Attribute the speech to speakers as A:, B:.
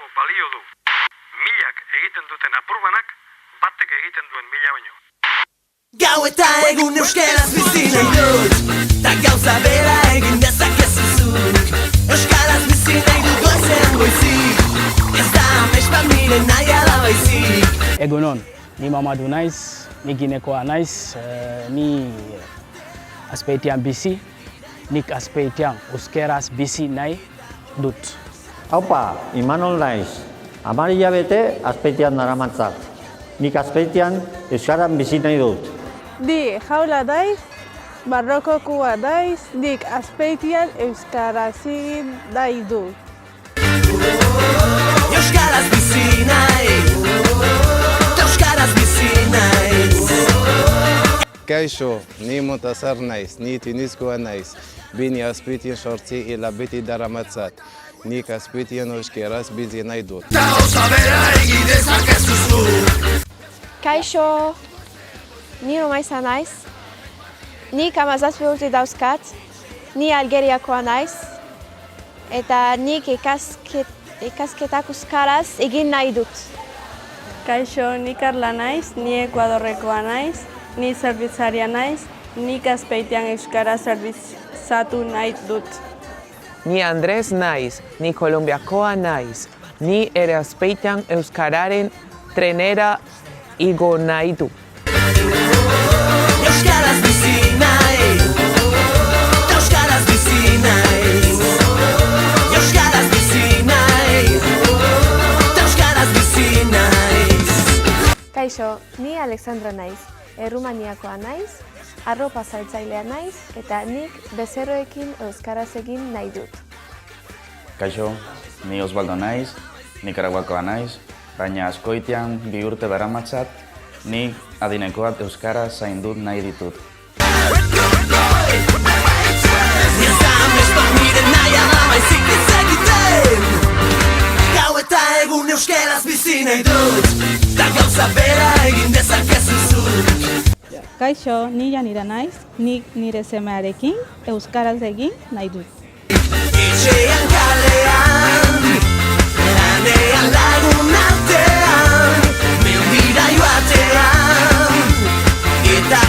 A: gehiago balio du. Milak egiten duten apurbanak, batek egiten duen mila baino.
B: Gau eta egun euskaraz bizi nahi dut, ta gauza bera egin dezakezu zuk. Euskaraz bizi nahi dut goizean goizik, ez da amespat nire nahi ala baizik.
C: Egunon, ni Mamadou naiz, ni ginekoa naiz, ni Azpeitian bizi, nik Azpeitian euskeraz bizi nahi dut.
D: Haupa, Imanol naiz, 10 hilabete Azpeitian daramatzat. Nik Azpeitian euskaran bizi nahi dut.
E: Di jaula daiz, barrokokua daiz, dik Azpeitian euskaraz egin nahi dut.
B: Euskaraz bizi nahi, euskaraz bizi nahi.
F: Kaixo, ni Montazar naiz, ni Tunizkoa naiz. Bini Azpeitian sortzi hilabete daramatzat. Nik Azpeitian euskeraz bizi nahi dut.
B: Gauza bera egin dezakezu zuk.
G: Kaixo, ni Romaiza naiz, nik 17 urte dauzkat, ni Algeriakoa naiz, eta nik ikasketak euskaraz egin nahi dut.
E: Kaixo, ni Karla naiz, ni Ekuadorrekoa naiz, ni zerbitzaria naiz, nik Azpeitian euskaraz zerbitzatu nahi dut.
H: Ni Andres naiz, ni Kolombiakoa naiz, ni ere Azpeitian euskararen trenera igo nahi du.
B: Euskaraz bizi nahi, euskaraz bizi nahi. Euskaraz bizi nahi, euskaraz bizi nahi.
G: Kaixo, ni Alexandra naiz, Errumaniakoa naiz, arropa saltzailea naiz, eta nik bezeroekin euskaraz egin nahi dut.
I: Kaixo, ni Osvaldo naiz, Nikaraguakoa naiz, baina Azkoitian 2 urte daramatzat, nik adinekoak euskaraz zaindut nahi ditut.
B: Ez da amespat nire nahi ala baizik ez egiten. Gau eta egun euskaraz bizi nahi dut, ta gauza bera egin dezakezu zuk.
E: Kaixo, ni Janira naiz, nik nire semearekin euskaraz egin nahi dut.
B: Etxean kalean, lanean lagun artean, mendira joatean, eta